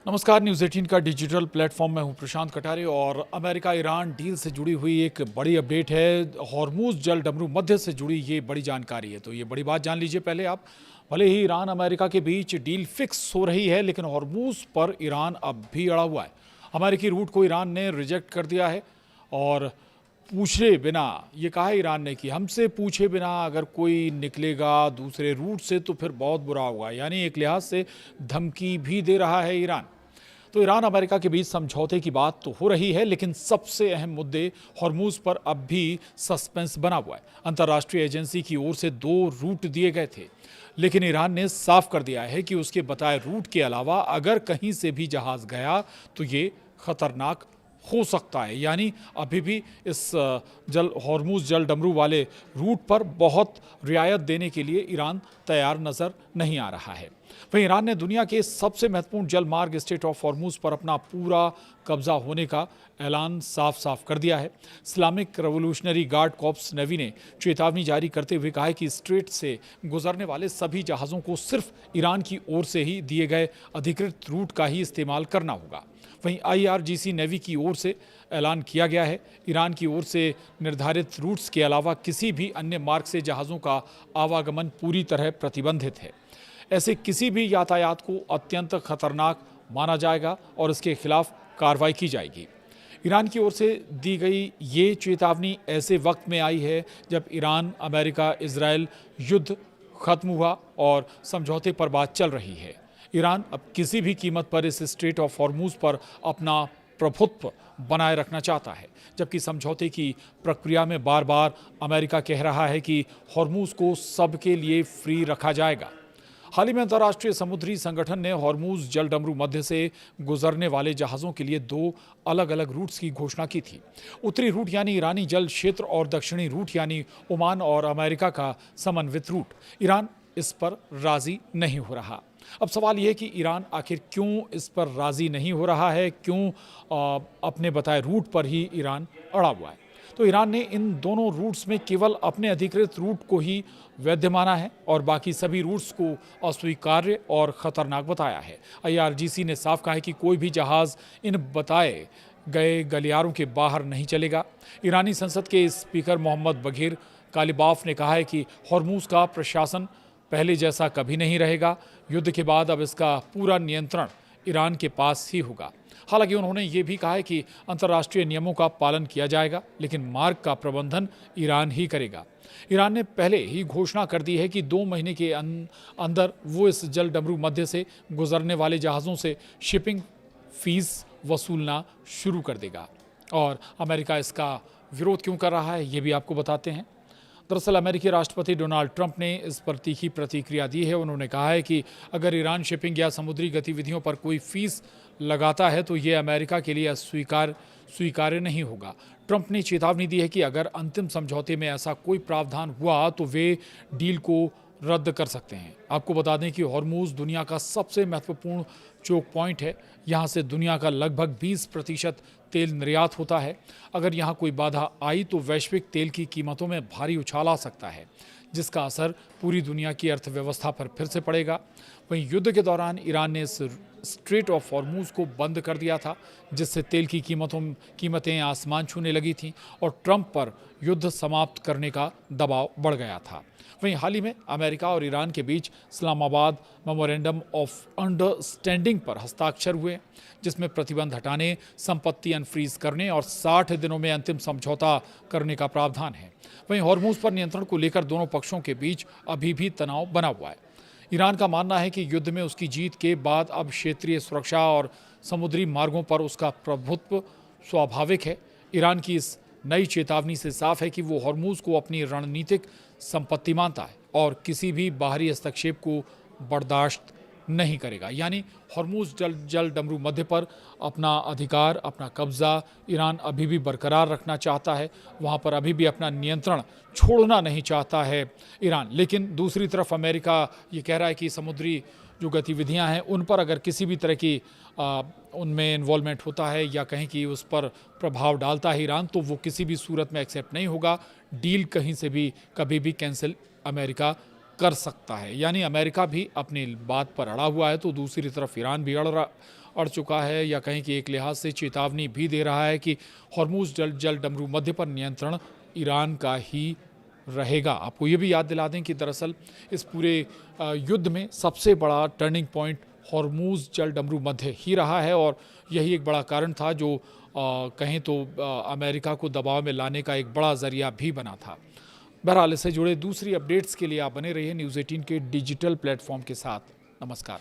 नमस्कार, न्यूज़ 18 का digital platform में हूं प्रशांत कटारे और अमेरिका ईरान डील से जुड़ी हुई एक बड़ी अपडेट है। हॉर्मूज जल डमरू मध्य से जुड़ी ये बड़ी जानकारी है, तो ये बड़ी बात जान लीजिए पहले आप। भले ही ईरान अमेरिका के बीच डील फिक्स हो रही है, लेकिन हॉर्मूज पर ईरान अब भी अड़ा हुआ है। अमेरिकी रूट को ईरान ने रिजेक्ट कर दिया है और पूछे बिना, ये कहा है ईरान ने कि हमसे पूछे बिना अगर कोई निकलेगा दूसरे रूट से तो फिर बहुत बुरा होगा, यानी एक लिहाज से धमकी भी दे रहा है ईरान। तो ईरान अमेरिका के बीच समझौते की बात तो हो रही है, लेकिन सबसे अहम मुद्दे हॉर्मूज पर अब भी सस्पेंस बना हुआ है। अंतर्राष्ट्रीय एजेंसी की ओर से 2 रूट दिए गए थे, लेकिन ईरान ने साफ कर दिया है कि उसके बताए रूट के अलावा अगर कहीं से भी जहाज गया तो ये खतरनाक हो सकता है। यानी अभी भी इस हॉर्मूज जल डमरू वाले रूट पर बहुत रियायत देने के लिए ईरान तैयार नजर नहीं आ रहा है। वहीं ईरान ने दुनिया के सबसे महत्वपूर्ण जल मार्ग स्ट्रेट ऑफ हॉर्मूज पर अपना पूरा कब्जा होने का ऐलान साफ साफ कर दिया है। Islamic revolutionary guard corps navy ने चेतावनी जारी करते हुए कहा है कि स्ट्रेट से गुजरने वाले सभी जहाज़ों को सिर्फ ईरान की ओर से ही दिए गए अधिकृत रूट का ही इस्तेमाल करना होगा। वहीं IRGC नेवी की ओर से ऐलान किया गया है, ईरान की ओर से निर्धारित रूट्स के अलावा किसी भी अन्य मार्ग से जहाज़ों का आवागमन पूरी तरह प्रतिबंधित है। ऐसे किसी भी यातायात को अत्यंत खतरनाक माना जाएगा और इसके खिलाफ कार्रवाई की जाएगी। ईरान की ओर से दी गई ये चेतावनी ऐसे वक्त में आई है जब ईरान अमेरिका इजराइल युद्ध खत्म हुआ और समझौते पर बात चल रही है। ईरान अब किसी भी कीमत पर इस स्ट्रेट ऑफ हॉर्मूज पर अपना प्रभुत्व बनाए रखना चाहता है, जबकि समझौते की प्रक्रिया में बार बार अमेरिका कह रहा है कि हॉर्मूज को सबके लिए फ्री रखा जाएगा। हाल ही में अंतर्राष्ट्रीय समुद्री संगठन ने हॉर्मूज जल डमरू मध्य से गुजरने वाले जहाज़ों के लिए 2 अलग अलग रूट्स की घोषणा की थी। उत्तरी रूट यानी ईरानी जल क्षेत्र और दक्षिणी रूट यानी ओमान और अमेरिका का समन्वित रूट। ईरान इस पर राजी नहीं हो रहा। अब सवाल यह है कि ईरान आखिर क्यों इस पर राजी नहीं हो रहा है, क्यों अपने बताए रूट पर ही ईरान अड़ा हुआ है। तो ईरान ने इन दोनों रूट्स में केवल अपने अधिकृत रूट को ही वैध माना है और बाकी सभी रूट्स को अस्वीकार्य और खतरनाक बताया है। IRGC ने साफ कहा है कि कोई भी जहाज़ इन बताए गए गलियारों के बाहर नहीं चलेगा। ईरानी संसद के स्पीकर मोहम्मद बघीर कालिबाफ ने कहा है कि हॉर्मूज का प्रशासन पहले जैसा कभी नहीं रहेगा। युद्ध के बाद अब इसका पूरा नियंत्रण ईरान के पास ही होगा। हालांकि उन्होंने ये भी कहा है कि अंतर्राष्ट्रीय नियमों का पालन किया जाएगा, लेकिन मार्ग का प्रबंधन ईरान ही करेगा। ईरान ने पहले ही घोषणा कर दी है कि 2 महीने के अंदर वो इस जल डमरू मध्य से गुजरने वाले जहाज़ों से शिपिंग फीस वसूलना शुरू कर देगा। और अमेरिका इसका विरोध क्यों कर रहा है, ये भी आपको बताते हैं। दरअसल अमेरिकी राष्ट्रपति डोनाल्ड ट्रंप ने इस पर तीखी प्रतिक्रिया दी है। उन्होंने कहा है कि अगर ईरान शिपिंग या समुद्री गतिविधियों पर कोई फीस लगाता है तो ये अमेरिका के लिए स्वीकार्य नहीं होगा। ट्रंप ने चेतावनी दी है कि अगर अंतिम समझौते में ऐसा कोई प्रावधान हुआ तो वे डील को रद्द कर सकते हैं। आपको बता दें कि हॉर्मूज दुनिया का सबसे महत्वपूर्ण चोक पॉइंट है। यहाँ से दुनिया का लगभग 20% तेल निर्यात होता है। अगर यहाँ कोई बाधा आई तो वैश्विक तेल की कीमतों में भारी उछाल आ सकता है, जिसका असर पूरी दुनिया की अर्थव्यवस्था पर फिर से पड़ेगा। वहीं युद्ध के दौरान ईरान ने इस स्ट्रेट ऑफ हॉर्मूज को बंद कर दिया था, जिससे तेल की कीमतें आसमान छूने लगी थीं और ट्रंप पर युद्ध समाप्त करने का दबाव बढ़ गया था। वहीं हाल ही में अमेरिका और ईरान के बीच इस्लामाबाद मेमोरेंडम ऑफ अंडरस्टैंडिंग पर हस्ताक्षर हुए, जिसमें प्रतिबंध हटाने, संपत्ति अनफ्रीज करने और 60 दिनों में अंतिम समझौता करने का प्रावधान है। वहीं हॉर्मूज पर नियंत्रण को लेकर दोनों पक्षों के बीच अभी भी तनाव बना हुआ है। ईरान का मानना है कि युद्ध में उसकी जीत के बाद अब क्षेत्रीय सुरक्षा और समुद्री मार्गों पर उसका प्रभुत्व स्वाभाविक है। ईरान की इस नई चेतावनी से साफ है कि वो हॉर्मूज को अपनी रणनीतिक संपत्ति मानता है और किसी भी बाहरी हस्तक्षेप को बर्दाश्त नहीं करेगा। यानी हॉर्मूज जल डमरू मध्य पर अपना अधिकार, अपना कब्जा ईरान अभी भी बरकरार रखना चाहता है। वहाँ पर अभी भी अपना नियंत्रण छोड़ना नहीं चाहता है ईरान। लेकिन दूसरी तरफ अमेरिका ये कह रहा है कि समुद्री जो गतिविधियां हैं उन पर अगर किसी भी तरह की उनमें इन्वॉल्वमेंट होता है या कहीं कि उस पर प्रभाव डालता है ईरान, तो वो किसी भी सूरत में एक्सेप्ट नहीं होगा। डील कहीं से भी कभी भी कैंसिल अमेरिका कर सकता है। यानी अमेरिका भी अपनी बात पर अड़ा हुआ है तो दूसरी तरफ ईरान भी अड़ चुका है, या कहीं कि एक लिहाज से चेतावनी भी दे रहा है कि हॉर्मुज़ जल डमरू मध्य पर नियंत्रण ईरान का ही रहेगा। आपको ये भी याद दिला दें कि दरअसल इस पूरे युद्ध में सबसे बड़ा टर्निंग पॉइंट हॉर्मुज़ जल डमरू मध्य ही रहा है और यही एक बड़ा कारण था जो कहें तो अमेरिका को दबाव में लाने का एक बड़ा जरिया भी बना था। बहरहाल इससे जुड़े दूसरी अपडेट्स के लिए आप बने रहिए न्यूज़ 18 के डिजिटल प्लेटफॉर्म के साथ। नमस्कार।